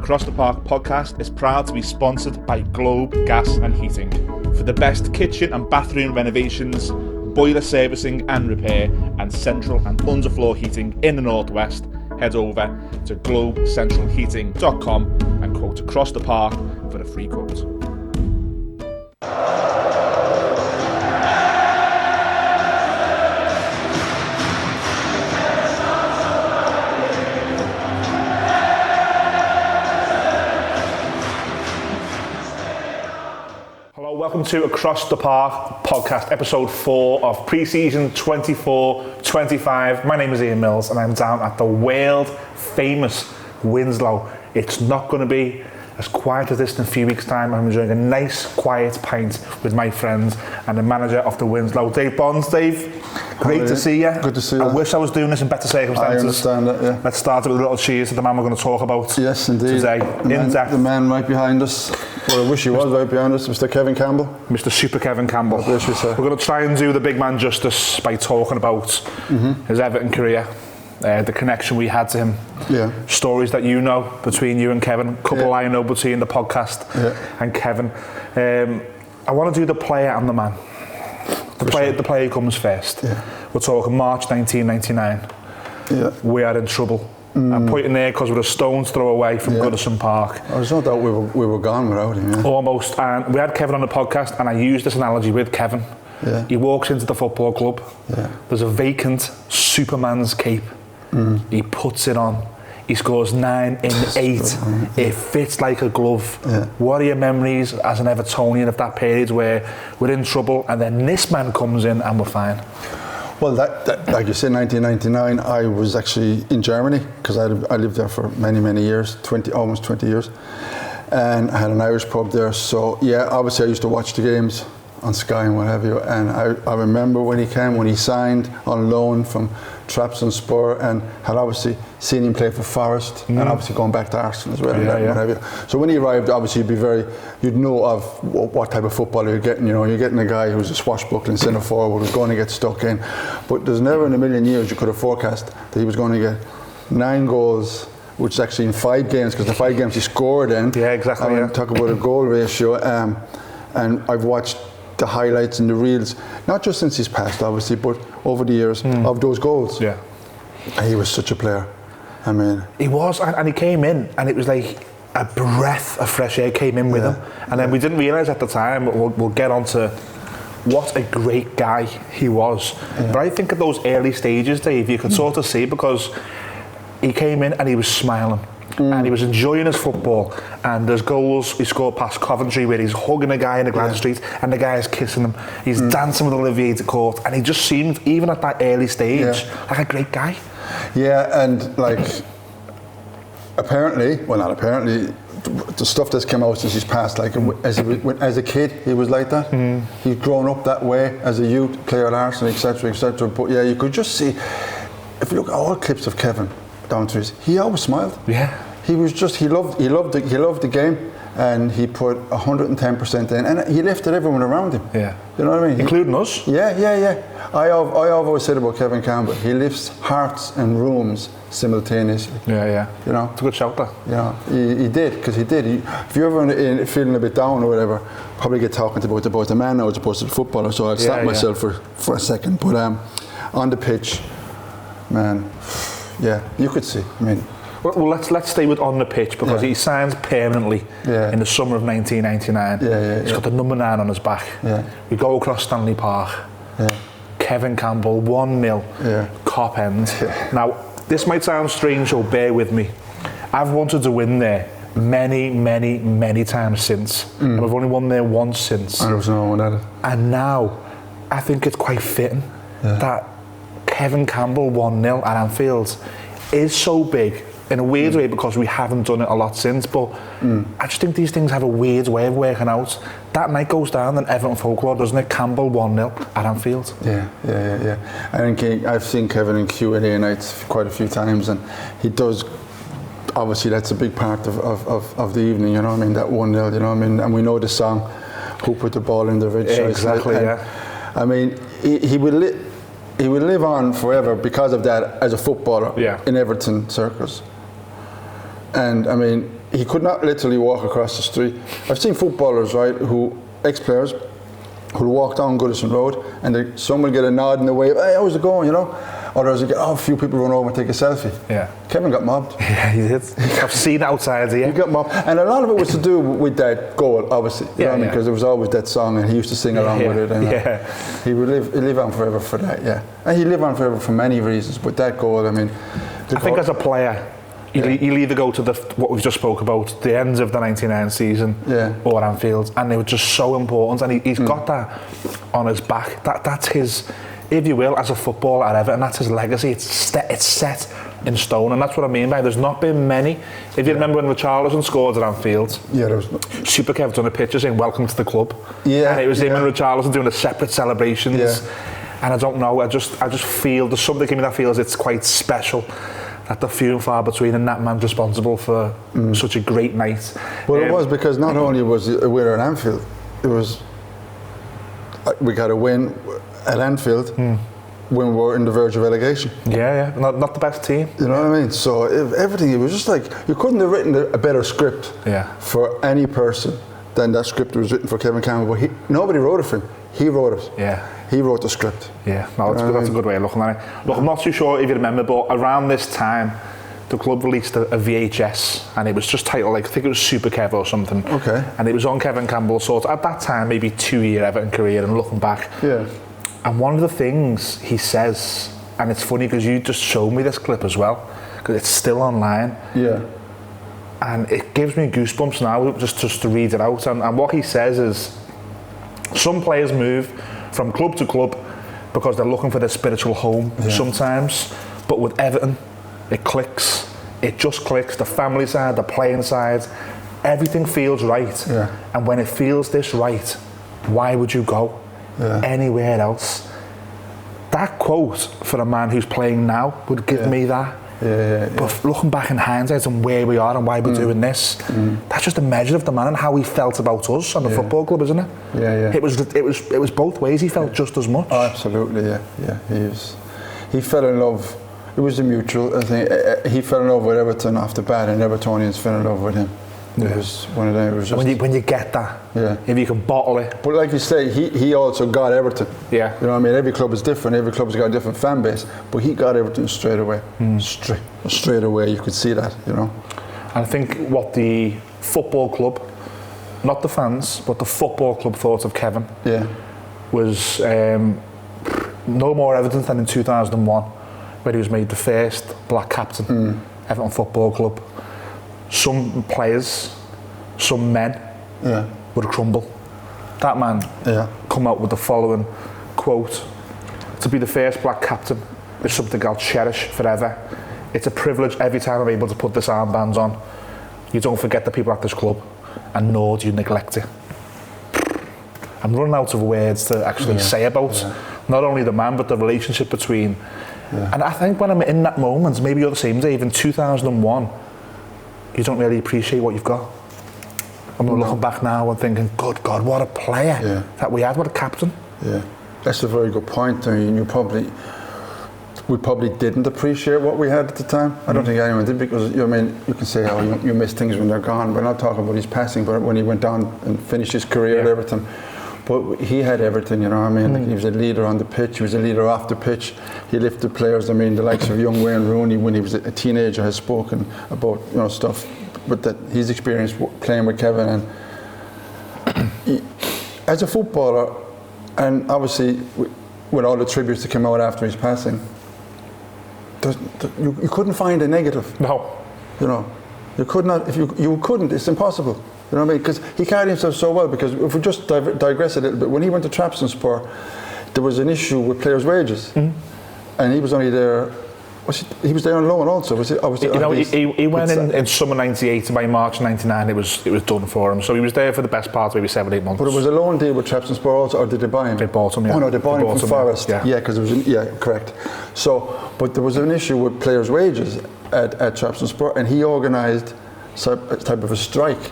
Across the Park podcast is proud to be sponsored by Globe Gas and Heating. For the best kitchen and bathroom renovations, boiler servicing and repair, and central and underfloor heating in the Northwest, head over to globecentralheating.com and quote Across the Park for a free quote. Welcome to Across the Park podcast, episode 4 of pre-season 24-25. My name is Ian Mills and I'm down at the world famous Winslow. It's not going to be as quiet as this in a few weeks' time. I'm enjoying a nice quiet pint with my friends and the manager of the Winslow, Dave Bonds. Dave, great to see you. Good to see you. I wish I was doing this in better circumstances. I understand that, yeah. Let's start with a little cheers to the man we're going to talk about. Yes, indeed. Today. The man right behind us. Well, I wish he was right behind us, Mr. Kevin Campbell. Mr. Super Kevin Campbell. Bless you, sir. We're going to try and do the big man justice by talking about his Everton career, the connection we had to him, stories that you know between you and Kevin, a couple I know between the podcast and Kevin. I want to do the player and the man. The player comes first. Yeah. We're talking March 1999. Yeah. We are in trouble. I'm pointing there because we're a stone's throw away from Goodison Park. There's no doubt we were gone without him. Yeah. Almost. And we had Kevin on the podcast, and I used this analogy with Kevin. Yeah. He walks into the football club. Yeah. There's a vacant Superman's cape. He puts it on. He scores 9 in 8. It fits like a glove. Yeah. What are your memories as an Evertonian of that period where we're in trouble and then this man comes in and we're fine? Well, that like you said, 1999, I was actually in Germany because I lived there for many years, almost 20 years, and I had an Irish pub there. So yeah, obviously I used to watch the games on Sky and what have you. And I remember when he signed on loan from Trabzonspor, and had obviously seen him play for Forest and obviously going back to Arsenal as well. What have you. So when he arrived, obviously you'd know of what type of footballer you're getting. You know, you're getting a guy who's a swashbuckling centre forward who's going to get stuck in. But there's never in a million years you could have forecast that he was going to get 9 goals, which is actually in 5 games, because the 5 games he scored in. Yeah, exactly. Talk about a goal ratio. And I've watched the highlights and the reels, not just since he's passed obviously, but over the years of those goals. Yeah. And he was such a player. I mean, he was, and he came in and it was like a breath of fresh air came in with him, and then we didn't realise at the time, but we'll get on to what a great guy he was. But I think at those early stages, Dave, you could sort of see, because he came in and he was smiling. And he was enjoying his football, and there's goals he scored past Coventry where he's hugging a guy in the Grand Street and the guy is kissing him. He's dancing with Olivier de Court, and he just seemed, even at that early stage, like a great guy. Yeah, and like not apparently, the stuff that's come out since he's passed, like as a kid he was like that. He'd grown up that way as a youth player at Arsenal, etc. But yeah, you could just see, if you look at all clips of Kevin down to he always smiled. Yeah. He was just, he loved the game, and he put 110% in, and he lifted everyone around him. Yeah. You know what I mean? Including us. Yeah. I always said about Kevin Campbell, he lifts hearts and rooms simultaneously. Yeah. You know? It's a good shout, that. Yeah, he did, because he did. If you're ever feeling a bit down or whatever, probably get talking about the man now as opposed to the footballer, so I'll stop myself for a second. But on the pitch, man, yeah, you could see. I mean, well, let's stay with on the pitch, because he signs permanently in the summer of 1999. He's got the number 9 on his back. We go across Stanley Park. Kevin Campbell, 1-0, Cop End. Now, this might sound strange, so bear with me. I've wanted to win there many times since. And I've only won there once since. And there was no one at it. And now, I think it's quite fitting that Kevin Campbell 1-0 at Anfield is so big in a weird way, because we haven't done it a lot since, but I just think these things have a weird way of working out. That night goes down in Everton folklore, doesn't it? Campbell 1-0 at Anfield. Yeah. I think I've seen Kevin in Q&A nights quite a few times, and he does, obviously that's a big part of the evening, you know what I mean, that 1-0, you know what I mean, and we know the song, Who Put the Ball in the Red Shirt. Exactly, I mean, he will live on forever because of that as a footballer in Everton circles. And I mean, he could not literally walk across the street. I've seen footballers, right, ex-players, who walk down Goodison Road and someone get a nod in the way, hey, how's it going, you know? Others get, a few people run over and take a selfie. Yeah. Kevin got mobbed. Yeah, he did. I've seen it outside here. He got mobbed. And a lot of it was to do with that goal, obviously. You know what I mean? Because there was always that song and he used to sing along with it. And he would live on forever for that, yeah. And he'd live on forever for many reasons, but that goal, I mean... I think as a player, you'll either go to what we've just spoke about, the ends of the 99 season, or Anfield, and they were just so important, and he's got that on his back. That's his, if you will, as a footballer at Everton, that's his legacy. It's set in stone, and that's what I mean by there's not been many. If you remember when Richarlison scored at Anfield, there was Super Kev done a picture saying "Welcome to the club," and it was him and Richarlison doing a separate celebrations. And I don't know, I just feel there's something in me that feels it's quite special. That the few and far between, and that man's responsible for such a great night. Well, it was because not only was it a winner at Anfield, it was we got a win at Anfield when we were in the verge of relegation. Not the best team. You know what I mean? So everything, it was just like you couldn't have written a better script for any person than that script was written for Kevin Campbell. But nobody wrote it for him. He wrote it. Yeah. He wrote the script. Yeah, no, that's a good way of looking at it. Look, I'm not too sure if you remember, but around this time, the club released a VHS, and it was just titled, like, I think it was Super Kev or something. Okay. And it was on Kevin Campbell's sort of, at that time, maybe 2-year Everton career, and looking back. Yeah. And one of the things he says, and it's funny because you just showed me this clip as well, because it's still online. Yeah. And it gives me goosebumps now, just to read it out. And what he says is, some players move from club to club because they're looking for their spiritual home sometimes, but with Everton it clicks, it just clicks. The family side, the playing side, everything feels right, and when it feels this right, why would you go anywhere else? That quote for a man who's playing now would give me that. But looking back in hindsight and where we are and why we're doing this, that's just a measure of the man and how he felt about us and the football club, isn't it? It was both ways. He felt just as much. Oh, absolutely, He fell in love. It was a mutual. I think he fell in love with Everton off the bat, and Evertonians fell in love with him. It was one of them. It was just when you get that, if you can bottle it. But like you say, he also got Everton. Yeah. You know what I mean? Every club is different. Every club's got a different fan base. But he got Everton straight away. Straight away, you could see that. You know. And I think what the football club, not the fans, but the football club thought of Kevin. Was no more evident than in 2001, where he was made the first black captain, Everton Football Club. Some players, some men would crumble. That man come out with the following quote: "To be the first black captain is something I'll cherish forever. It's a privilege every time I'm able to put this armband on. You don't forget the people at this club, and nor do you neglect it." I'm running out of words to actually say about not only the man, but the relationship between. And I think when I'm in that moment, maybe you're the same, Dave, in 2001, you don't really appreciate what you've got. I'm looking back now and thinking, good God, what a player that we had, what a captain. That's a very good point. I mean, we probably didn't appreciate what we had at the time. I don't think anyone did, because you can say, oh, you miss things when they're gone. We're not talking about his passing, but when he went on and finished his career at Everton. But he had everything, you know what I mean? Like, he was a leader on the pitch, he was a leader off the pitch. He lifted players. I mean, the likes of young Wayne Rooney, when he was a teenager, has spoken about stuff, but that his experience playing with Kevin. And as a footballer, and obviously with all the tributes that came out after his passing, you couldn't find a negative. No. You know, you could not. If you couldn't, it's impossible. You know what I mean? Because he carried himself so well. Because if we just digress a little bit, when he went to Trabzonspor, there was an issue with players' wages, and he was only there. He was there on loan also. He went in summer '98, and by March '99, it was done for him. So he was there for the best part of maybe 7-8 months. But it was a loan deal with Trabzonspor also, or did they buy him? They bought him. Oh no, they bought him from Forest. Yeah, because there was correct. So, but there was an issue with players' wages at Trabzonspor, and he organised a type of a strike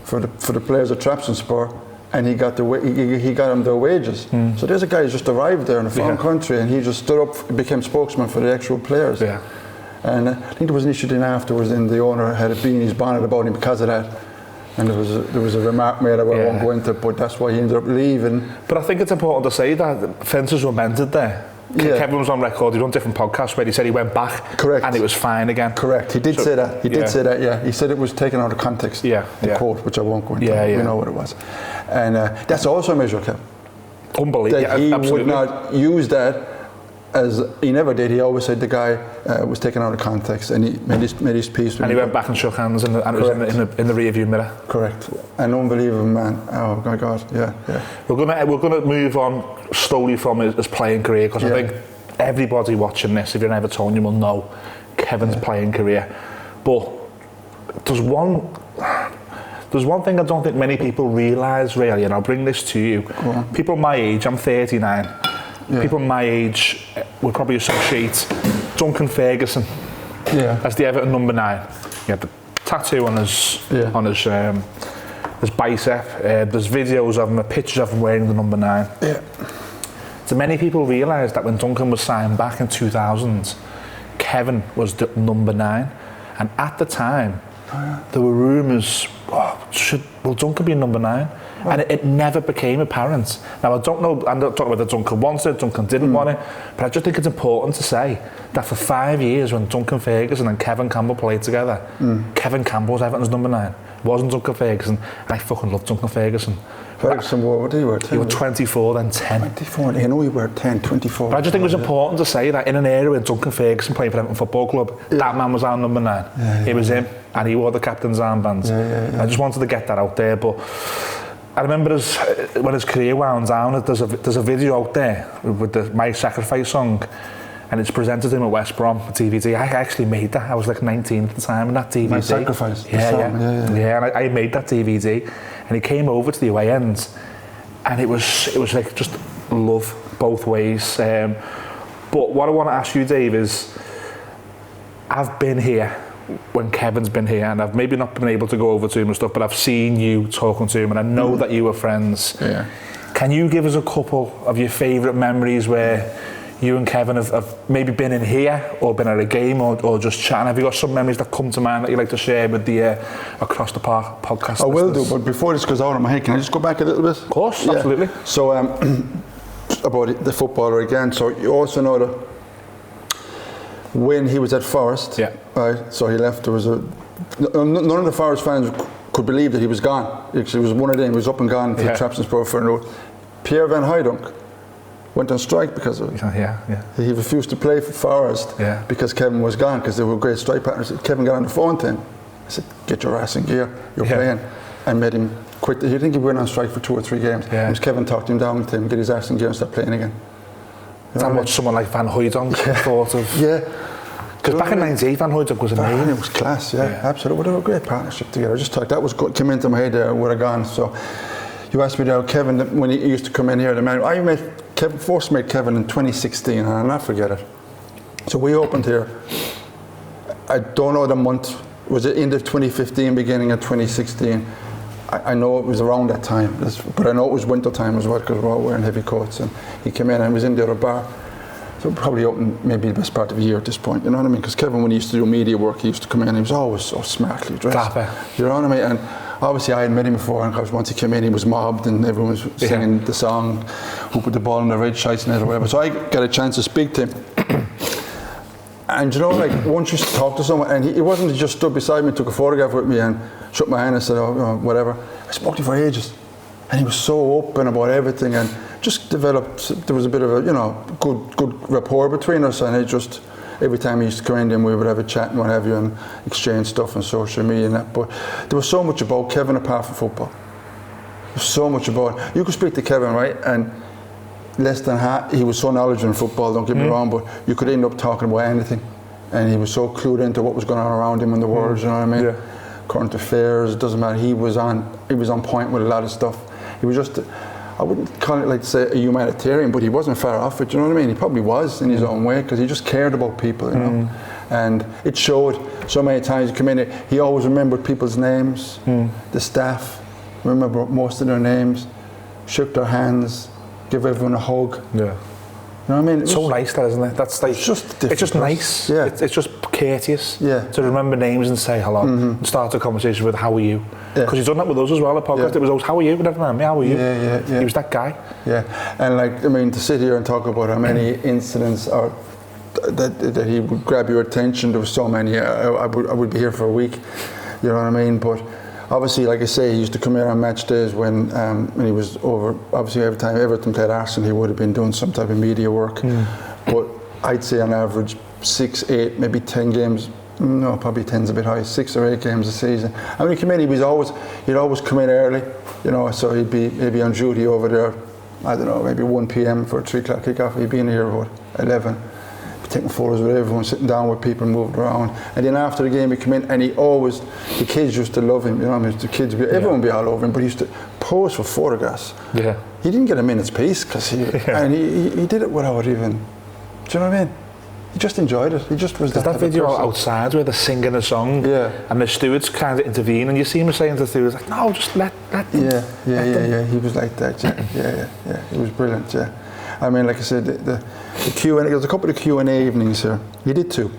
for the players at Trabzonspor, and he got them their wages. So there's a guy who just arrived there in a foreign country, and he just stood up, became spokesman for the actual players. And I think there was an issue then afterwards, and the owner had a bee in his bonnet about him because of that. And there was a remark made about I won't go into, but that's why he ended up leaving. But I think it's important to say that fences were mended there. Kevin was on record, he done different podcasts where he said he went back. Correct. And it was fine again. Correct. He did say that. He did say that, yeah. He said it was taken out of context. The quote, which I won't go into. You know what it was. And that's also a measure, Kev. Unbelievable. That he would not use that as he never did. He always said the guy was taken out of context, and he made his peace. And he went back and shook hands, and it was in the rear view mirror. Correct. An unbelievable man. Oh my God. Yeah. We're gonna move on slowly from his playing career, because I think everybody watching this, if you're an Evertonian, will know Kevin's playing career. But there's one thing I don't think many people realise really, and I'll bring this to you. People my age, I'm 39. People my age would probably associate Duncan Ferguson as the Everton number 9. He had the tattoo on his bicep. There's videos of him, pictures of him wearing the number 9. So many people realise that when Duncan was signed back in 2000, Kevin was the number 9, and at the time there were rumours, will Duncan be number 9? And it never became apparent. Now, I don't know, I'm not talking about the Duncan wanted it, Duncan didn't want it, but I just think it's important to say that for 5 years when Duncan Ferguson and Kevin Campbell played together, Kevin Campbell was Everton's number 9. It wasn't Duncan Ferguson, and I fucking love Duncan Ferguson. Ferguson, what did he wear? 10? He was 24, then 10. 24, I know he wore 10, 24. But I just think it was important to say that in an era when Duncan Ferguson played for Everton Football Club, that man was our number 9. It was him, and he wore the captain's armband. I just wanted to get that out there, but I remember when his career wound down, there's a video out there with the My Sacrifice song, and it's presented him at West Brom, DVD. I actually made that. I was like 19 at the time, and that DVD. My Sacrifice. Yeah. And I made that DVD, and he came over to the away end, and it was like just love both ways. But what I want to ask you, Dave, is I've been here when Kevin's been here, and I've maybe not been able to go over to him and stuff, but I've seen you talking to him, and I know that you were friends. Can you give us a couple of your favourite memories where you and Kevin have maybe been in here, or been at a game, or just chatting? Have you got some memories that come to mind that you'd like to share with the Across the Park podcast? I will do, but before this goes out of my head, can I just go back a little bit? Of course, absolutely. So about the footballer again, so you also know that when he was at Forest, right, so he left, there was none of the Forest fans could believe that he was gone. He was one of them, he was up and gone for Trabzonspor for a note. Pierre Van Hooydonk went on strike because of it. He refused to play for Forest because Kevin was gone, because they were great strike partners. Kevin got on the phone to him. I said, get your ass in gear, you're playing. And made him quit. I think he went on strike for 2 or 3 games. It was Kevin talked him down to him, get his ass in gear and start playing again. Is that what someone like Van Hooydonk thought of? Because back in '98, Van Hooydonk was amazing. It was class, absolutely. They were a great partnership together. I just thought that was good. Came into my head there, would have gone. So you asked me there, Kevin, when he used to come in here, first met Kevin in 2016, and I'll not forget it. So we opened here, I don't know the month, was it end of 2015, beginning of 2016? I know it was around that time, but I know it was winter time as well, because we were all wearing heavy coats, and he came in and was in the other bar. So probably open maybe the best part of a year at this point, you know what I mean? Because Kevin, when he used to do media work, he used to come in, he was always so smartly dressed. Dapper. You know what I mean? And obviously I had met him before, and once he came in, he was mobbed, and everyone was singing the song, who put the ball in the red shites net or whatever. So I got a chance to speak to him. And you know, like, once you talk to someone, and he wasn't just stood beside me, took a photograph with me and shook my hand and said, whatever. I spoke to him for ages. And he was so open about everything, and just developed, there was a bit of a, good rapport between us, and it just, every time he used to come in, then we would have a chat and what have you, and exchange stuff on social media and that. But there was so much about Kevin apart from football. There's so much about, you could speak to Kevin, right, and less than half, he was so knowledgeable in football, don't get me wrong, but you could end up talking about anything, and he was so clued into what was going on around him in the world, you know what I mean? Current affairs, it doesn't matter, he was on point with a lot of stuff. He was just, I wouldn't call it, like to say, a humanitarian, but he wasn't far off it, you know what I mean? He probably was in his own way, because he just cared about people, you know? And it showed so many times he came in, he always remembered people's names, the staff, remember most of their names, shook their hands, give everyone a hug. You know what I mean? It's so nice, that, isn't it? That's like, it's just nice. Yeah. It's just courteous. Yeah. To remember names and say hello and start a conversation with how are you. Because he's done that with us as well. The podcast. Yeah. It was always how are you? Never mind me. How are you? Yeah. He was that guy. Yeah, and like I mean, to sit here and talk about how many incidents are that he would grab your attention. There were so many. I would be here for a week. You know what I mean? But obviously, like I say, he used to come here on match days when he was over. Obviously, every time Everton played Arsenal, he would have been doing some type of media work. But I'd say on average 6, 8, maybe 10 games. No, probably 10's a bit high. 6 or 8 games a season. And when he came in, he'd always come in early. You know, so he'd be maybe on duty over there. I don't know, maybe 1 p.m. for a 3 o'clock kickoff. He'd be in here about 11. Taking photos with everyone, sitting down with people, moving around, and then after the game he'd come in and the kids used to love him, you know what I mean? The kids, everyone would be all over him, but he used to pose for photographs. Yeah. He didn't get a minute's peace because he did it without even, do you know what I mean? He just enjoyed it. He just was that video outside where they're singing a song and the stewards kind of intervene and you see him saying to the stewards like, no, just let them. Yeah, he was like that, yeah. He was brilliant, yeah. I mean, like I said, the Q&A, there's a couple of Q&A evenings here. He did 2.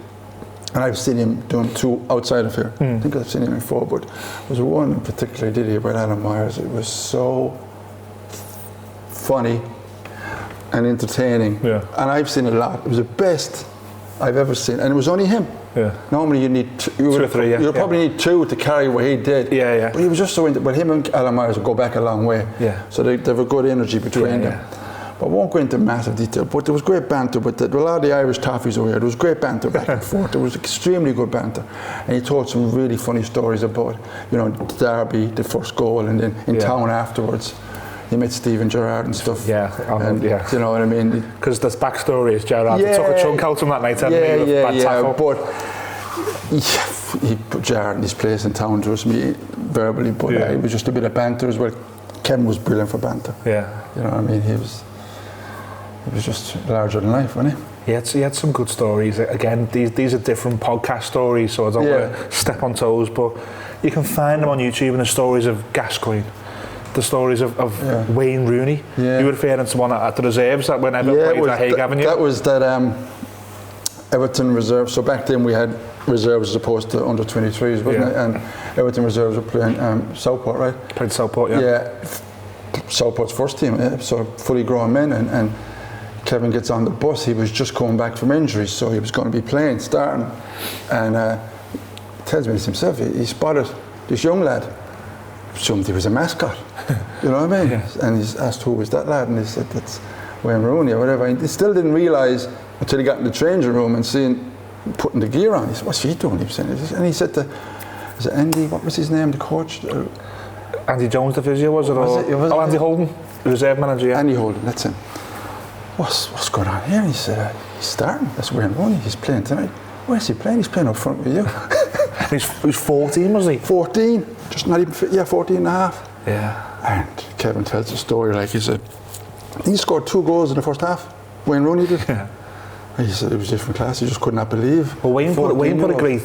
And I've seen him doing 2 outside of here. I think I've seen him before, but there was one in particular he did here about Alan Myers. It was so funny and entertaining. Yeah. And I've seen it a lot. It was the best I've ever seen. And it was only him. Yeah. Normally you need 2 or 3, you probably need 2 to carry what he did. Yeah. But he was just so into, but him and Alan Myers would go back a long way. Yeah. So they have a good energy between them. But I won't go into massive detail, but there was great banter. But a lot of the Irish toffees over here, there was great banter back and forth. There was extremely good banter. And he told some really funny stories about, you know, the derby, the first goal, and then in town afterwards. He met Steven Gerrard and stuff. Yeah, you know what I mean? Because there's backstory is Gerrard took a chunk out from that night, but he put Gerrard in his place in town, trust me, verbally, but it was just a bit of banter as well. Kevin was brilliant for banter. Yeah. You know what I mean? He was just larger than life, wasn't he? He had some good stories. Again, these are different podcast stories, so I don't want to step on toes, but you can find them on YouTube and the stories of Gascoigne, the stories of Wayne Rooney. You were referring to one at the reserves that whenever played at Hague Avenue. That was that Everton reserve. So back then we had reserves as opposed to under 23s, wasn't it? And Everton reserves were playing Southport, right? Played Southport, yeah. Southport's first team, so fully grown men, and Kevin gets on the bus. He was just coming back from injuries, so he was going to be starting, and tells me this himself. He spotted this young lad. Assumed he was a mascot. You know what I mean? And he's asked who was that lad, and he said that's Wayne Rooney or whatever. And he still didn't realise until he got in the changing room and seeing putting the gear on. He said, "What's he doing?" He was saying, and he said to, "Is it Andy? What was his name? The coach." Andy Jones, the physio, was it? Andy Holden, the reserve manager. Andy Holden, that's him. What's going on here? And he said, he's starting. That's Wayne Rooney. He's playing tonight. Where's he playing? He's playing up front with you. He was 14, was he? 14. Just not even fit. Yeah, 14 and a half. Yeah. And Kevin tells the story like he said, he scored 2 goals in the first half. Wayne Rooney did. Yeah. He said it was different class. He just could not believe. Well, Wayne put a great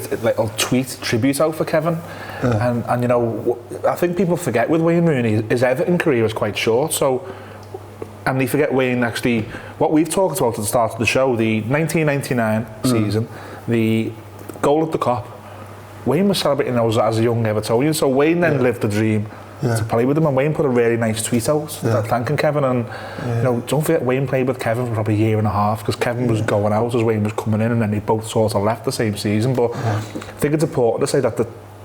tweet tribute out for Kevin, and you know, I think people forget with Wayne Rooney, his Everton career was quite short. So, and they forget Wayne actually. What we've talked about at the start of the show, the 1999 season, the goal at the Cop. Wayne was celebrating those as a young Evertonian. So Wayne then lived the dream to play with him, and Wayne put a really nice tweet out thanking Kevin. And you know, don't forget Wayne played with Kevin for probably a year and a half because Kevin was going out as Wayne was coming in, and then they both sort of left the same season. But I think it's important to say that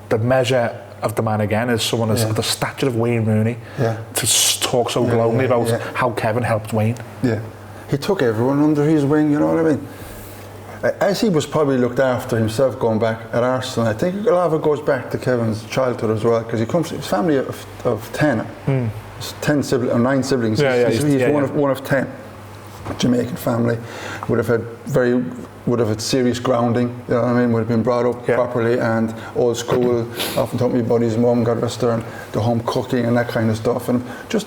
the measure of the man again is someone of the stature of Wayne Rooney to talk so glowingly about how Kevin helped Wayne. Yeah, he took everyone under his wing. You know what I mean? As he was probably looked after himself going back at Arsenal, I think a lot of it goes back to Kevin's childhood as well, because he comes from his family of 10. 9 siblings. He's one of 10. Jamaican family, would have had serious grounding, you know what I mean, would have been brought up properly and old school, often taught me about his mum, God rest her, and the home cooking and that kind of stuff, and just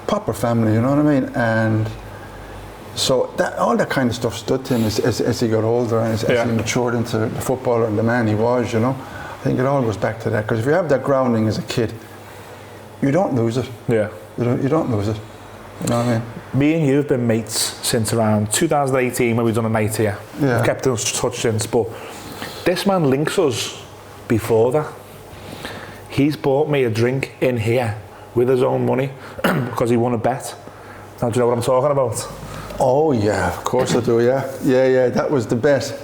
proper family, you know what I mean? And so all that kind of stuff stood to him as he got older and as he matured into the footballer and the man he was, you know. I think it all goes back to that, because if you have that grounding as a kid, you don't lose it. Yeah. You don't lose it. You know what I mean? Me and you have been mates since around 2018 when we've done a night here. Yeah. We've kept in touch since, but This man links us before that. He's bought me a drink in here with his own money because he won a bet. Now, do you know what I'm talking about? Oh yeah, of course I do. Yeah. That was the bet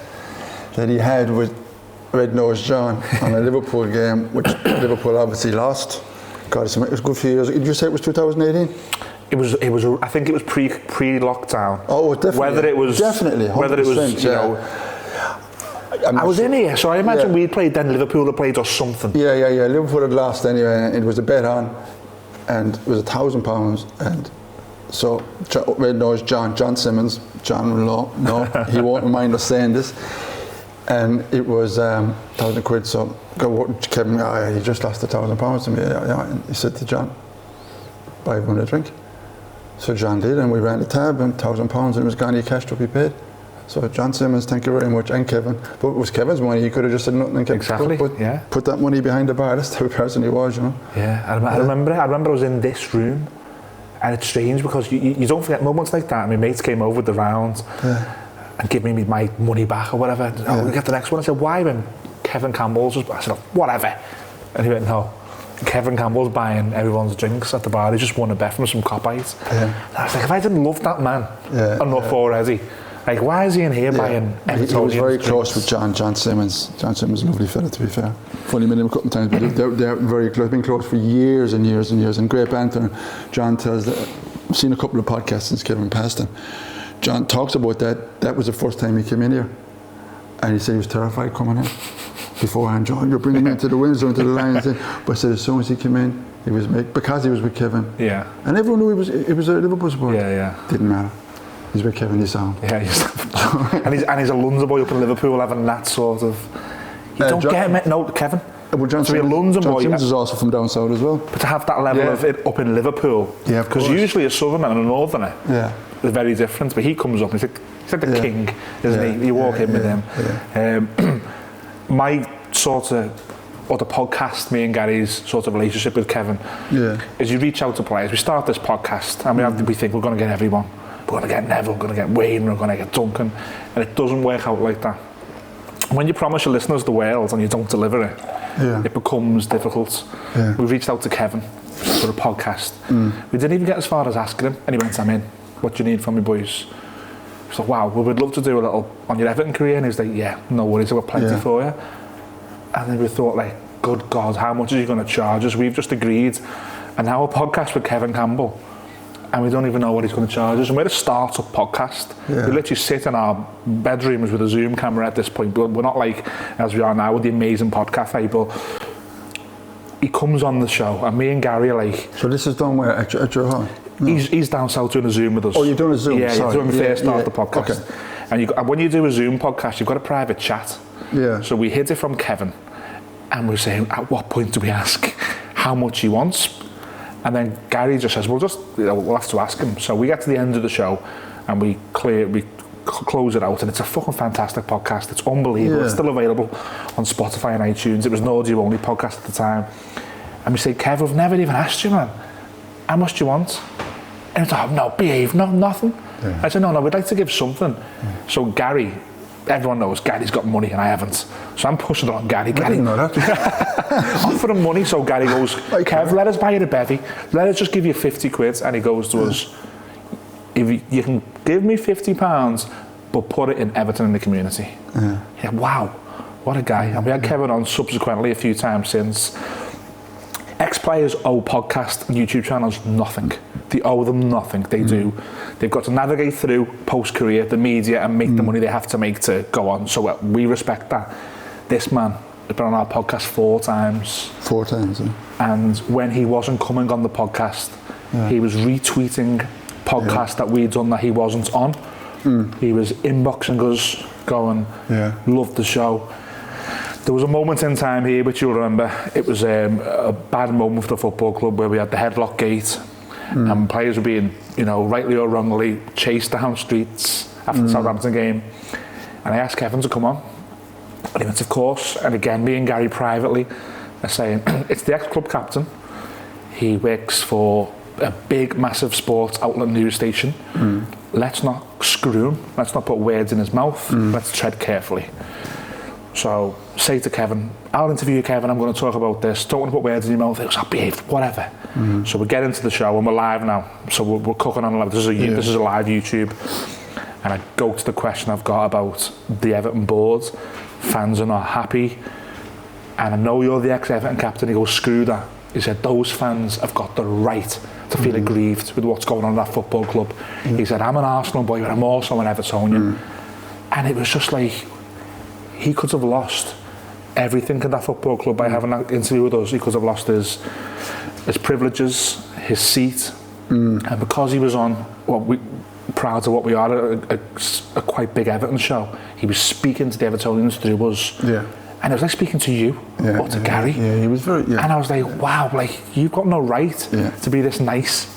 that he had with Red Nose John on a Liverpool game, which Liverpool obviously lost. Goodison, it was a good few years. Did you say it was 2018? It was. I think it was pre-lockdown. Oh, definitely. Whether it was 100%, you know. I was in here, so I imagine we'd played then. Liverpool had played or something. Yeah. Liverpool had lost anyway, and it was a bet on, and it was £1,000, and so Red Nose John Simmons, John will know, he won't mind us saying this, and it was £1,000. So Kevin, he just lost £1,000 to me. Yeah. And he said to John, buy everyone a drink. So John did, and we ran the tab, and £1,000, and it was gone. He cashed up, he paid. So John Simmons, thank you very much, and Kevin. But it was Kevin's money. He could have just said nothing and kept put that money behind the bar. That's the type of person he was, you know. Yeah, I remember I was in this room, and it's strange because you don't forget moments like that. My mates came over the round and gave me my money back or whatever. Oh, we get the next one. I said, why? When Kevin Campbell's was, I said, whatever. And he went, no. Kevin Campbell's buying everyone's drinks at the bar. He just won a bet from some copite. And I was like, if I didn't love that man enough already, like, why is he in here buying Evertonians? He was very drinks? close with John Simmons. John Simmons, a lovely fella, to be fair. Funny met him a couple of times, but they're very close. Been close for years and years and years. And great banter. John tells that I've seen a couple of podcasts since Kevin passed, and John talks about that. That was the first time he came in here, and he said he was terrified coming in. Beforehand, John, you're bringing me into the Winslow, into the Lions. But I said as soon as he came in, he was because he was with Kevin. Yeah. And everyone knew he was a Liverpool supporter. Yeah. Didn't matter. He's with Kevin, he's on. Yeah, and he's a London boy up in Liverpool, having that sort of. You don't get him. No, Kevin. Well, John Simmons is also from down south as well. But to have that level of it up in Liverpool, because usually a southerner and a northerner, is very different. But he comes up, and he's like the king, isn't he? You walk in with him. My sort of, or the podcast, me and Gary's sort of relationship with Kevin, is you reach out to players. We start this podcast, and we think we're going to get everyone. We're going to get Neville, we're going to get Wayne, we're going to get Duncan, and it doesn't work out like that. When you promise your listeners the world and you don't deliver it, it becomes difficult. We reached out to Kevin for a podcast. We didn't even get as far as asking him, and he went, I'm in. What do you need from me, boys? I was like, wow, well, we'd love to do a little on your Everton career. And he was like, yeah, no worries, I've got plenty for you. And then we thought, like, good God, how much is he going to charge us? We've just agreed. And now a podcast with Kevin Campbell, and we don't even know what he's going to charge us. And we're a start-up podcast. We literally sit in our bedrooms with a Zoom camera at this point. But we're not like, as we are now, with the amazing podcast people. He comes on the show, and me and Gary are like... So this is done where, at your home? No. He's down south doing a Zoom with us. Oh, you're doing a Zoom? Yeah, sorry. when we first started the podcast. Okay. And when you do a Zoom podcast, you've got a private chat. Yeah. So we hid it from Kevin, and we're saying, at what point do we ask how much he wants? And then Gary just says, we'll have to ask him. So we get to the end of the show, and we close it out, and it's a fucking fantastic podcast. It's unbelievable. It's still available on Spotify and iTunes. It was an audio-only podcast at the time. And we say, Kev, we've never even asked you, man. How much do you want? And he's like, no, behave, no, nothing. I said, no, we'd like to give something. So Gary, everyone knows Gary's got money and I haven't. So I'm pushing it on Gary. I didn't know that. Offer him money, so Gary goes, Kev, let us buy you a bevy. Let us just give you 50 quid. And he goes to us, if you can give me £50, but put it in Everton in the community. Yeah, wow, what a guy. And we had Kevin on subsequently a few times since. Ex-players owe podcast and YouTube channels nothing. They owe them nothing. They do. They've got to navigate through post-career, the media, and make the money they have to make to go on. So we respect that. This man has been on our podcast 4 times. 4 times, yeah. And when he wasn't coming on the podcast, he was retweeting podcasts that we'd done that he wasn't on. He was inboxing us, going, loved the show. There was a moment in time here, which you'll remember, it was a bad moment for the football club where we had the headlock gate and players were being, rightly or wrongly, chased down streets after the Southampton game. And I asked Kevin to come on. And he went, of course. And again, me and Gary privately are saying, it's the ex-club captain. He works for a big, massive sports outlet news station. Let's not screw him. Let's not put words in his mouth. Let's tread carefully. So say to Kevin, I'll interview you, Kevin, I'm going to talk about this. Don't want to put words in your mouth. He goes, I'll behave, whatever. So we get into the show and we're live now. So we're cooking on live. This is a live YouTube. And I go to the question I've got about the Everton board. Fans are not happy. And I know you're the ex-Everton captain. He goes, screw that. He said, those fans have got the right to feel aggrieved with what's going on in that football club. He said, I'm an Arsenal boy, but I'm also an Evertonian. And it was just like, he could have lost everything in that football club by having that interview with us. He could have lost his privileges, his seat. And because he was on, proud of what we are, a quite big Everton show, he was speaking to the Evertonians through us. And it was like speaking to you or to Gary. He was very. And I was like, wow, like you've got no right to be this nice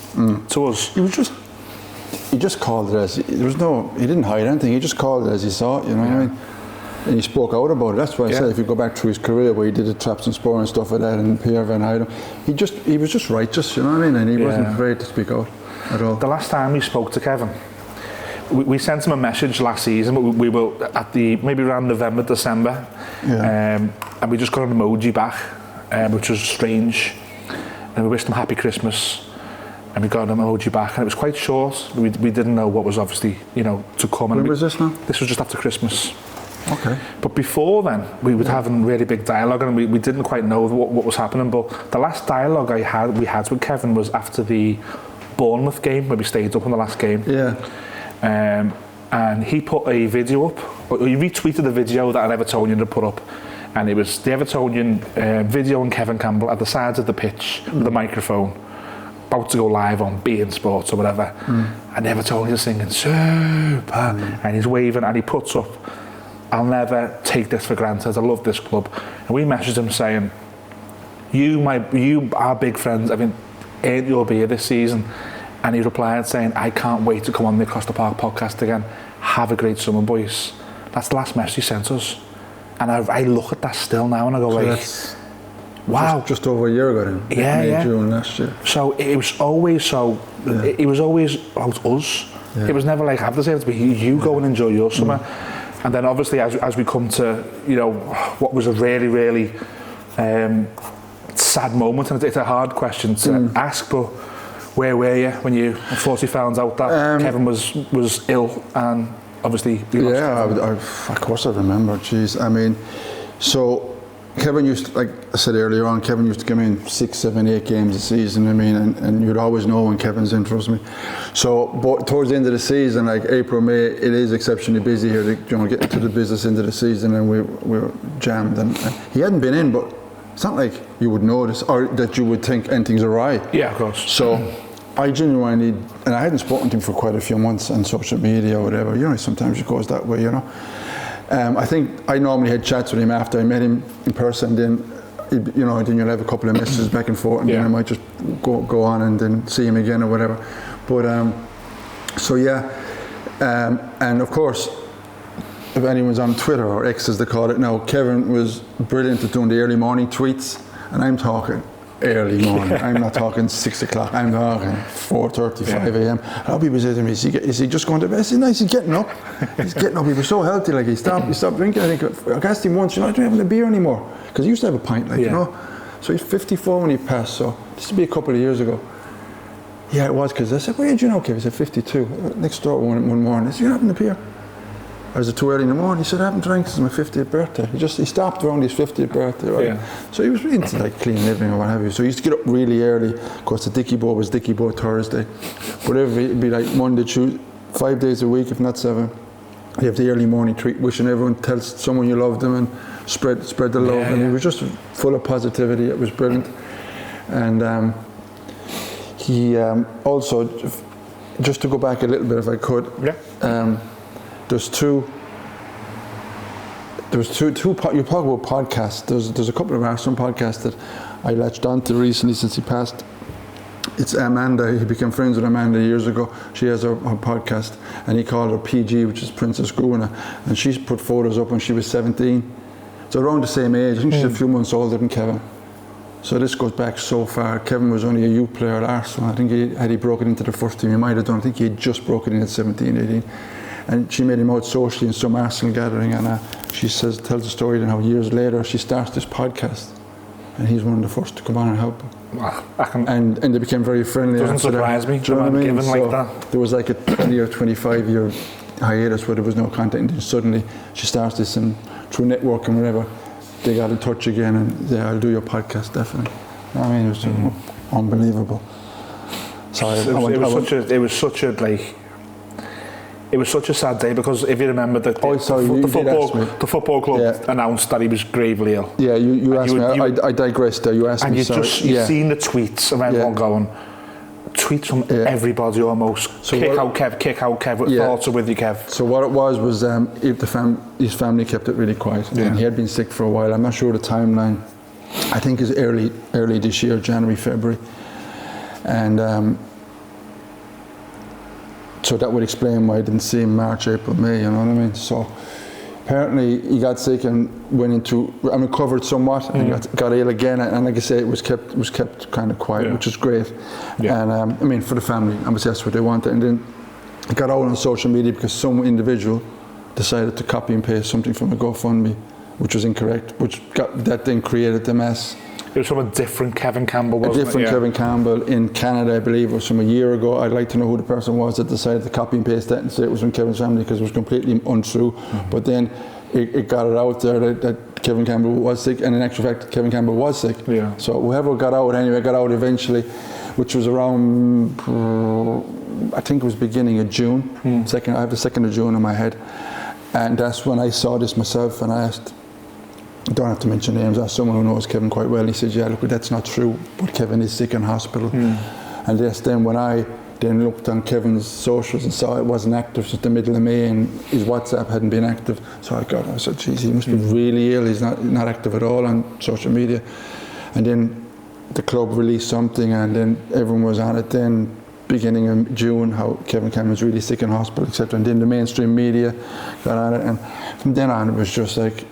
to us. He just called it as he didn't hide anything. He just called it as he saw it. You know what I mean? And he spoke out about it. That's why I said if you go back through his career where he did the traps and spore and stuff like that, and Pierre Van Heiden, he was just righteous. You know what I mean? And he wasn't afraid to speak out at all. The last time we spoke to Kevin, we sent him a message last season, but we were at maybe around November, December, and we just got an emoji back, which was strange, and we wished him happy Christmas, and we got an emoji back, and it was quite short. We didn't know what was obviously, to come. When was this now? This was just after Christmas. Okay. But before then, we were having really big dialogue, and we didn't quite know what was happening. But the last dialogue we had with Kevin was after the Bournemouth game, where we stayed up in the last game. And he put a video up, or he retweeted a video that an Evertonian had put up, and it was the Evertonian video and Kevin Campbell at the sides of the pitch with a microphone, about to go live on beIN Sports or whatever, and the Evertonian is singing Super, and he's waving, and he puts up, I'll never take this for granted, I love this club. And we messaged him saying, you are big friends, I mean, ain't your beer this season? And he replied saying, I can't wait to come on the Across the Park podcast again. Have a great summer, boys. That's the last message he sent us. And I look at that still now and I go so wow. Just over a year ago then. May, June last year. So it was always it was always about us. It was never like, I have to say it to be you go and enjoy your summer. And then obviously as we come to, what was a really, really sad moment, and it's a hard question to ask, but where were you when you unfortunately found out that Kevin was ill and obviously we lost of course I remember. Jeez, I mean, so Kevin used, like I said earlier on, Kevin used to come in 6, 7, 8 games a season. I mean, and you'd always know when Kevin's in, trust me. So, but towards the end of the season, like April, May, it is exceptionally busy here. Getting to the business end of the season, and we were jammed. And he hadn't been in, but it's not like you would notice or that you would think anything's awry. Yeah, of course. So I genuinely, and I hadn't spoken to him for quite a few months on social media or whatever. Sometimes it goes that way, I think I normally had chats with him after I met him in person. Then, then you'll have a couple of messages back and forth, and then I might just go on and then see him again or whatever. But and of course, if anyone's on Twitter or X as they call it now, Kevin was brilliant at doing the early morning tweets, and I'm talking early morning. I'm not talking 6 o'clock. I'm talking 4:30, 5 a.m. I'll be saying to me, is he just going to bed? I said, no, he's getting up. He's getting up. He was so healthy. Like he stopped drinking. I think I asked him once, I don't have a beer anymore, because he used to have a pint, So he's 54 when he passed. So this would be a couple of years ago. Yeah, it was, because I said, where did you know, Kev? He said 52. Next door one morning. I said, you're having a beer? I was too early in the morning. He said, I haven't drank since my 50th birthday. He stopped around his 50th birthday, right? So he was into like clean living or what have you. So he used to get up really early. Of course, the Dickie Bow was Dickie Bow Thursday. Whatever, it'd be like Monday, Tuesday, 5 days a week, if not 7. You have the early morning treat, wishing everyone tells someone you love them and spread the love. And he was just full of positivity. It was brilliant. And he also, just to go back a little bit if I could, there's two you talk about podcasts. There's a couple of Arsenal podcasts that I latched onto recently since he passed. It's Amanda. He became friends with Amanda years ago. She has her podcast, and he called her PG, which is Princess Gruner, and she's put photos up when she was 17. So around the same age. I think she's a few months older than Kevin. So this goes back so far. Kevin was only a youth player at Arsenal. I think had he broken into the first team, he might have done. I think he had just broken in at 17, 18. And she made him out socially in some Arsenal gathering, and she tells the story then how years later she starts this podcast, and he's one of the first to come on and help her. And they became very friendly. Doesn't surprise me. Do you know what I mean? Like that. There was like a 20 or 25 year hiatus where there was no contact, and then suddenly she starts this, and through networking and whatever, they got in touch again, and yeah, I'll do your podcast definitely. You know what I mean, it was unbelievable. So it was such a sad day, because if you remember that the football club announced that he was gravely ill. Yeah, you asked me. I digressed there. You asked and me. And you've seen the tweets of everyone going. Tweets from everybody almost. So kick out Kev. Thoughts are with you, Kev. So what it was his family kept it really quiet, and he had been sick for a while. I'm not sure the timeline. I think it's early this year, January, February, and so that would explain why I didn't see him March, April, May. You know what I mean? So apparently he got sick and recovered somewhat, and got ill again. And like I say, it was kept kind of quiet, which is great. Yeah. And for the family, obviously that's what they wanted. And then it got out on social media because some individual decided to copy and paste something from a GoFundMe, which was incorrect, that then created the mess. It was from a different Kevin Campbell, wasn't it? A different Kevin Campbell in Canada, I believe. It was from a year ago. I'd like to know who the person was that decided to copy and paste that and say it was from Kevin's family, because it was completely untrue. But then it got it out there that Kevin Campbell was sick, and in actual fact, Kevin Campbell was sick. Yeah. So whoever got out eventually, which was around, I think it was beginning of June. I have the 2nd of June in my head. And that's when I saw this myself, and I asked, I don't have to mention names, I asked someone who knows Kevin quite well. He said, yeah, look, that's not true, but Kevin is sick in hospital. And then when I then looked on Kevin's socials and saw it wasn't active since the middle of May, and his WhatsApp hadn't been active, so I said, geez, he must be really ill. He's not active at all on social media. And then the club released something, and then everyone was on it then, beginning of June, how Kevin Campbell was really sick in hospital, etc. And then the mainstream media got on it, and from then on it was just like,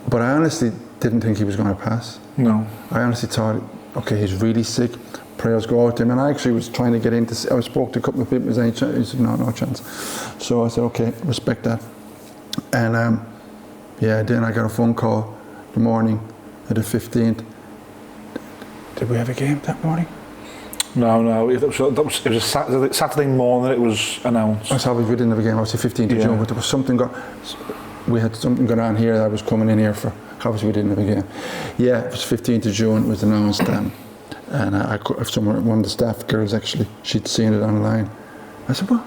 but I honestly didn't think he was going to pass. No. I honestly thought, okay, he's really sick, prayers go out to him. And I actually was trying to get into, I spoke to a couple of people, he said, no chance. So I said, okay, respect that. And then I got a phone call the morning of the 15th. Did we have a game that morning? No, it was a Saturday morning it was announced. I thought we didn't have a game, obviously 15th of June, but there was something we had something going on here that I was coming in here for. Obviously we didn't have a game. Yeah, it was 15th of June, it was announced, and one of the staff girls actually, she'd seen it online. I said, what?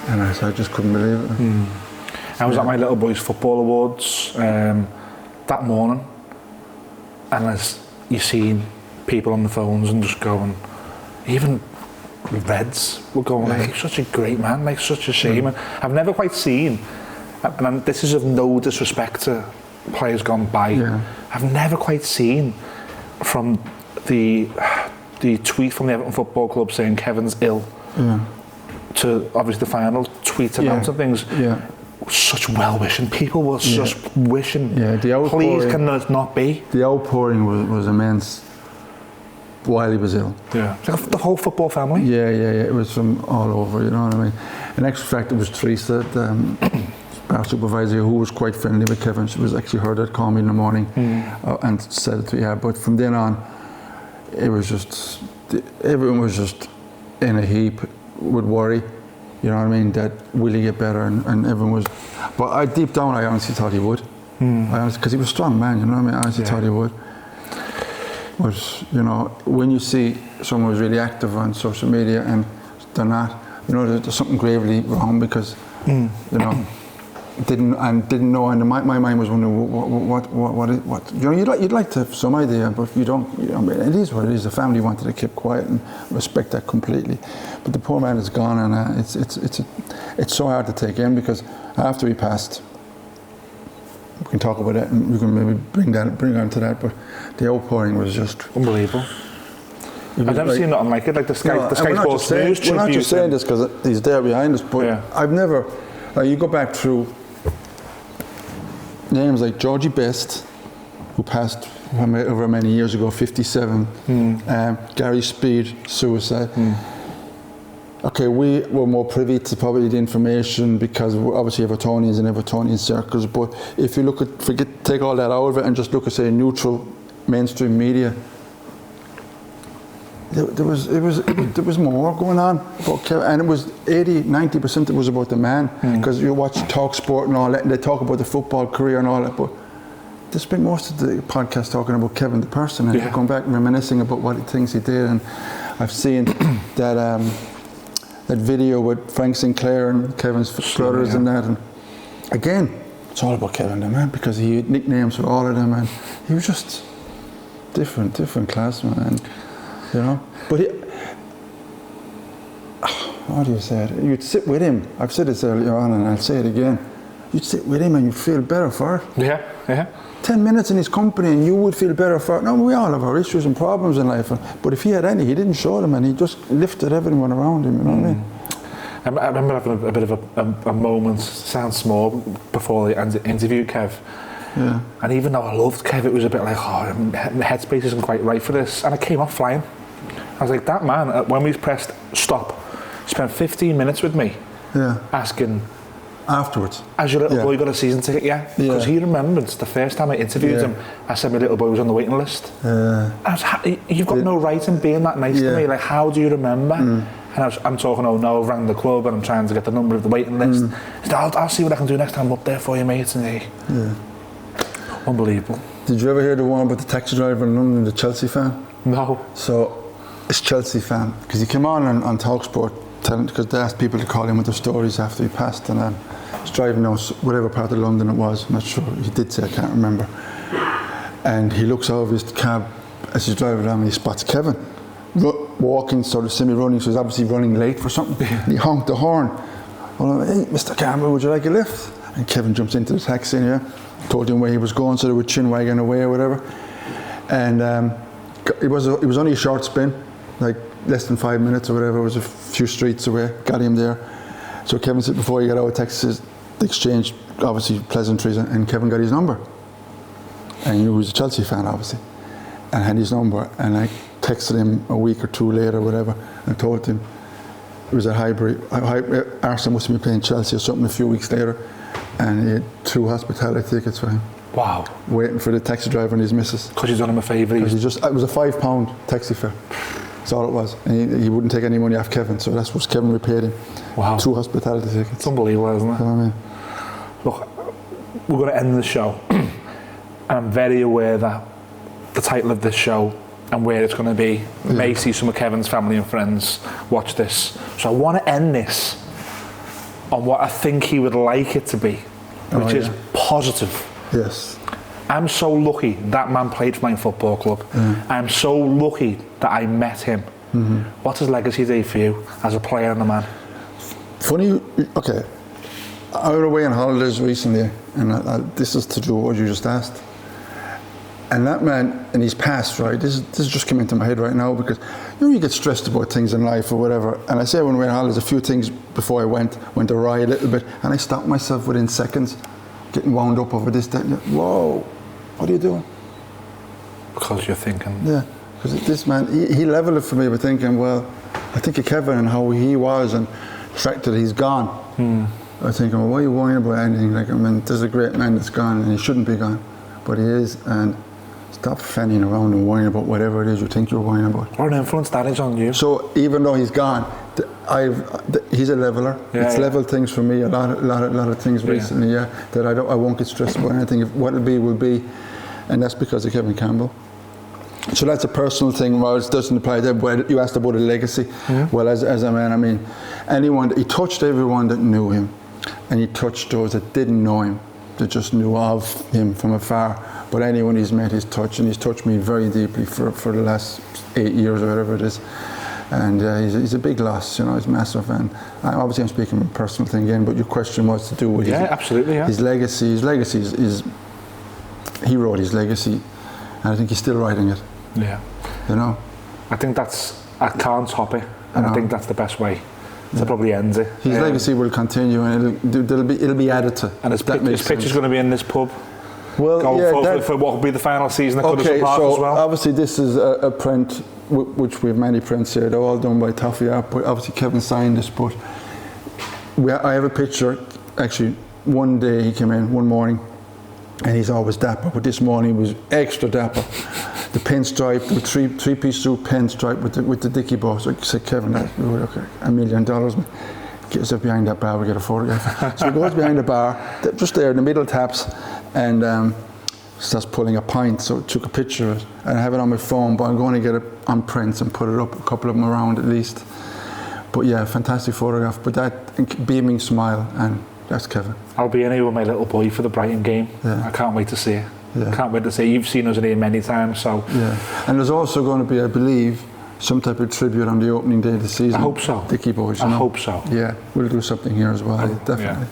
And I just couldn't believe it. I was at my little boy's football awards that morning, and as you seen people on the phones and just going, even Reds were going, like, he's such a great man, like, such a shame. And I've never quite seen, and this is of no disrespect to players gone by, I've never quite seen from the tweet from the Everton Football Club saying Kevin's ill to obviously the final tweet announcing things. Such well-wishing. People were just wishing, please can this not be. The outpouring was immense while he was ill. The whole football family. It was from all over, you know what I mean. In actual fact, it was Teresa, our supervisor, who was quite friendly with Kevin. She was actually her that called me in the morning and said it, but from then on, it was just, everyone was just in a heap with worry, you know what I mean, that will he get better, and everyone was, but deep down I honestly thought he would, because he was a strong man, you know what I mean, I honestly thought he would. But, you know, when you see someone who's really active on social media and they're not, you know, there's something gravely wrong, because, you know, didn't know, and my mind was wondering what you know, you'd like to have some idea, but you don't, you know, it is what it is. The family wanted to keep quiet, and respect that completely, but the poor man is gone, and it's so hard to take in, because after he passed, we can talk about that, and we can maybe bring on to that, but the outpouring was just unbelievable. I've never seen nothing like it, like the Sky Sports News tribute. We're not just saying this because he's there behind us, but I've never, you go back through names like Georgie Best, who passed over many years ago, 57, Gary Speed, suicide. okay, we were more privy to probably the information because we're obviously Evertonians and Evertonian circles, but if you look at, take all that out of it and just look at, say, neutral mainstream media, there was more going on about Kevin, and it was 80-90% it was about the man, because you watch Talk Sport and all that, and they talk about the football career and all that, but they spent most of the podcast talking about Kevin the person, and going back and reminiscing about what things he did. And I've seen that video with Frank Sinclair and Kevin's brothers and that, and again, it's all about Kevin the man, because he had nicknames for all of them, and he was just different class, man. And, you know, but how do you say it? You'd sit with him. I've said this earlier on, and I'll say it again. You'd sit with him and you'd feel better for it. Yeah. 10 minutes in his company and you would feel better for it. No, we all have our issues and problems in life, but if he had any, he didn't show them, and he just lifted everyone around him, you know what I mean? I remember having a bit of a moment, sounds small, before the interview, Kev. Yeah. And even though I loved Kev, it was a bit like, my headspace isn't quite right for this. And I came off flying. I was like, that man, when we pressed stop, spent 15 minutes with me, asking, afterwards, has your little boy got a season ticket yet? Because he remembered the first time I interviewed him, I said my little boy was on the waiting list. You've got no right in being that nice to me. Like, how do you remember? And I'm talking, no, I've rang the club and I'm trying to get the number of the waiting list. He said, I'll see what I can do next time I'm up there for you, mate. And unbelievable. Did you ever hear the one about the taxi driver in London, the Chelsea fan? No. So, it's Chelsea fan, because he came on TalkSport, because they asked people to call him with their stories after he passed, and he's driving out whatever part of London it was, I'm not sure, he did say, I can't remember. And he looks over his cab as he's driving around and he spots Kevin, walking, sort of semi-running, so he's obviously running late for something. And he honked the horn. Well, hey, Mr. Campbell, would you like a lift? And Kevin jumps into the taxi and told him where he was going, so they were chin wagging away or whatever. And it was only a short spin, like less than 5 minutes or whatever. It was a few streets away, got him there. So Kevin said before he got out of Texas, they exchanged obviously pleasantries, and Kevin got his number. And he was a Chelsea fan, obviously, and had his number. And I texted him a week or two later, whatever, and told him it was at Highbury. Arsenal must have been playing Chelsea or something a few weeks later, and he had 2 hospitality tickets for him. Wow. Waiting for the taxi driver and his missus. Because he's done him a favour. It was a £5 taxi fare. That's all it was. And he wouldn't take any money off Kevin, so that's what Kevin repaid him. Wow. 2 hospitality tickets. It's unbelievable, isn't it? You know what I mean? Look, we're going to end the show. And I'm very aware that the title of this show and where it's going to be may see some of Kevin's family and friends watch this. So I want to end this on what I think he would like it to be, which is positive. Yes. I'm so lucky that man played for my football club. I'm so lucky that I met him. What's his legacy day for you as a player and a man? Funny, okay. I was away on holidays recently, and this is to do with what you just asked. And that man, in his past, right, this just came into my head right now, because you get stressed about things in life or whatever. And I say when we were on holidays, a few things before I went awry a little bit, and I stopped myself within seconds, getting wound up over this, that, and that. Whoa, what are you doing? Because you're thinking. Yeah, because this man, he leveled it for me by thinking, well, I think of Kevin and how he was, and the fact that he's gone. I think, well, why are you worrying about anything? Like, I mean, there's a great man that's gone, and he shouldn't be gone, but he is, and stop fanning around and worrying about whatever it is you think you're worrying about. What an influence that is on you. So even though he's gone, he's a leveler. It's leveled things for me, a lot of things recently, that I won't get stressed about anything. What it'll be will be, and that's because of Kevin Campbell. So that's a personal thing. Well, it doesn't apply there. But you asked about a legacy. Well, as a man, I mean, he touched everyone that knew him, and he touched those that didn't know him, that just knew of him from afar. But anyone he's met, he's touched, and he's touched me very deeply for the last 8 years or whatever it is. And he's a big loss, he's massive. And obviously I'm speaking of a personal thing again, but your question was to do with his legacy. His legacy is he wrote his legacy, and I think he's still writing it. Yeah. I think I can't top it, and I think that's the best way to probably end it. His legacy will continue, and it'll be added to. And his picture's going to be in this pub. Well, for what will be the final season at Goodison Park as well. Obviously this is a print which we have many prints here. They're all done by Toffee Art, but obviously Kevin signed this. But I have a picture. Actually, one day he came in one morning, and he's always dapper, but this morning he was extra dapper. The pinstripe, the three-piece suit pinstripe with the dicky bow. So I said, Kevin, that's okay, $1 million. Get us up behind that bar, we get a photograph. So he goes behind the bar, just there in the middle taps, and starts pulling a pint. So I took a picture of it, and I have it on my phone, but I'm going to get it on prints and put it up, a couple of them around at least. But yeah, fantastic photograph. But that beaming smile, and that's Kevin. I'll be in here with my little boy for the Brighton game. Yeah. I can't wait to see it. Yeah. Can't wait to see it. You've seen us in here many times, so. Yeah, and there's also going to be, I believe, some type of tribute on the opening day of the season. I hope so. Dicky boys, I hope so. Yeah, we'll do something here as well, definitely. Yeah.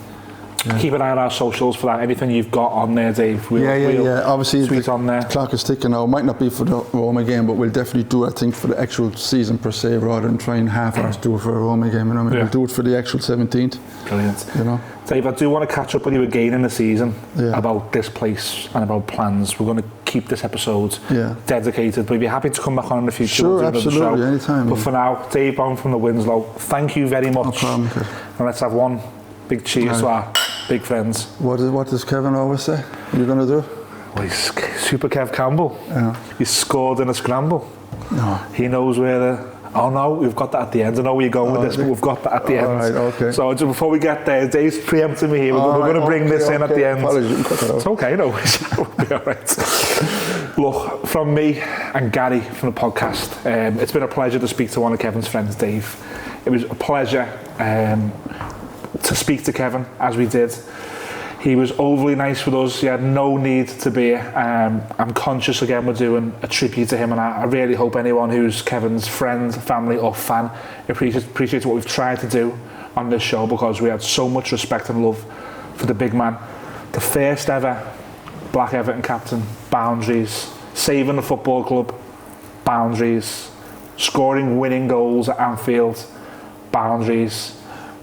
Yeah. Keep an eye on our socials for that. Anything you've got on there, Dave. We'll obviously, tweet on there. Clock is ticking now. It might not be for the Roma game, but we'll definitely do, I think, for the actual season per se, rather than try and half-arse do it for a Roma game. You know, we'll do it for the actual 17th. Brilliant. You know, Dave, I do want to catch up with you again in the season about this place and about plans. We're going to keep this episode dedicated, but if you're happy to come back on in the future, sure, we'll do absolutely, anytime. But for now, Dave Brown from the Winslow, thank you very much. No problem, Kev. And let's have one big cheers to our big friends. What does Kevin always say? What are you going to do? Well, he's Super Kev Campbell. Yeah. He scored in a scramble. No. He knows where the... Oh no, we've got that at the end. I know where you're going with this, but we've got that at the end. Right, okay. So just before we get there, Dave's preempting me here. We're going to bring this in at the end. Apologies, you can cut that out. It's okay, no. We'll be all right. Look, from me and Gary from the podcast, it's been a pleasure to speak to one of Kevin's friends, Dave. It was a pleasure to speak to Kevin as we did. He was overly nice with us. He had no need to be. I'm conscious again we're doing a tribute to him, and I really hope anyone who's Kevin's friend, family or fan appreciates what we've tried to do on this show, because we had so much respect and love for the big man. The first ever Black Everton captain, boundaries, saving the football club, boundaries, scoring winning goals at Anfield, boundaries,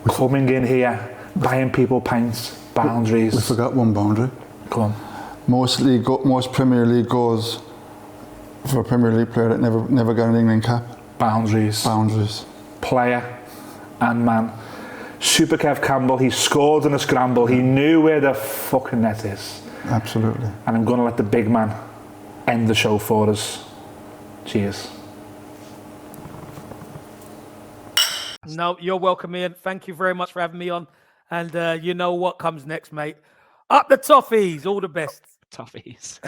coming in here, buying people pints, boundaries. We forgot one boundary. Come on. Most Premier League goals for a Premier League player that never got an England cap. Boundaries. Boundaries. Player and man. Super Kev Campbell, he scored in a scramble. He knew where the fucking net is. Absolutely. And I'm going to let the big man end the show for us. Cheers. No, you're welcome, Ian. Thank you very much for having me on. And you know what comes next, mate. Up the toffees. All the best. Toffees.